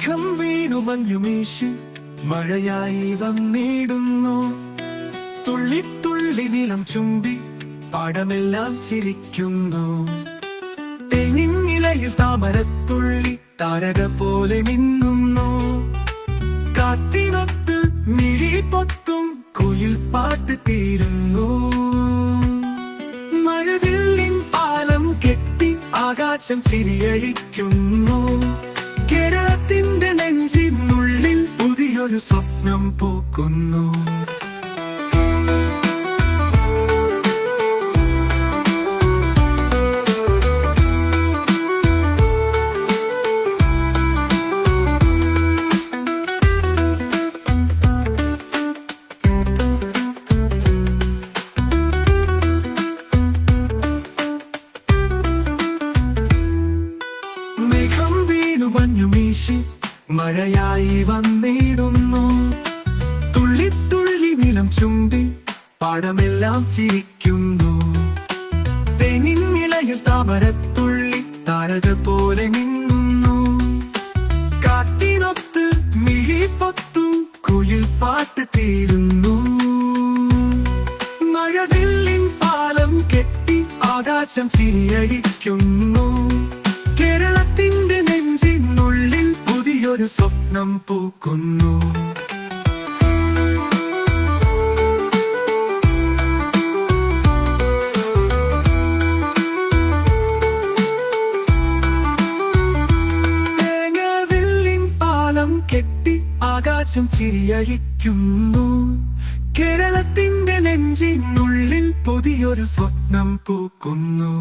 മേഘം വീണു മഞ്ഞുമീശി മഴയായി വന്നിടുന്നു. തുള്ളി തുള്ളി നിലം ചുംബി പാടമെല്ലാം ചിരിക്കുന്നു. തെങ്ങിനിലയിൽ താമരത്തുള്ളി താരക പോലെ മിന്നുന്നു. കാറ്റിനൊത്ത് മിഴി പൊത്തും കുയിൽ പാട്ട് തീരുന്നു. മഴവില്ലിൻ പാലം കെട്ടി ആകാശം ചിരിയഴിക്കുന്നു. കേരളത്തിന്റെ നെഞ്ചിനുള്ളിൽ പുതിയൊരു സ്വപ്നം പൂക്കുന്നു. മേഘം വീണു മഞ്ഞുമീശി മഴയായി വന്നിടുന്നു. തുള്ളി തുള്ളി നിലം ചുംബി പാടമെല്ലാം ചിരിക്കുന്നു. തെങ്ങിനിലയിൽ താമരത്തുള്ളി താരക പോലെ മിന്നുന്നു. കാറ്റിനൊത്ത് മിഴി പൊത്തും കുയിൽ പാട്ട് തീരുന്നു. മഴവില്ലിൻ പാലം കെട്ടി ആകാശം ചിരിയടിക്കുന്നു. കേരളത്തിന്റെ നെഞ്ചിനുള്ളിൽ പുതിയൊരു സ്വപ്നം പൂക്കുന്നു. തേങ്ങവില്ലിൻ പാലം കെട്ടി ആകാശം ചിരിയഴിക്കുന്നു. കേരളത്തിന്റെ നെഞ്ചിനുള്ളിൽ പുതിയൊരു സ്വപ്നം പൂക്കുന്നു.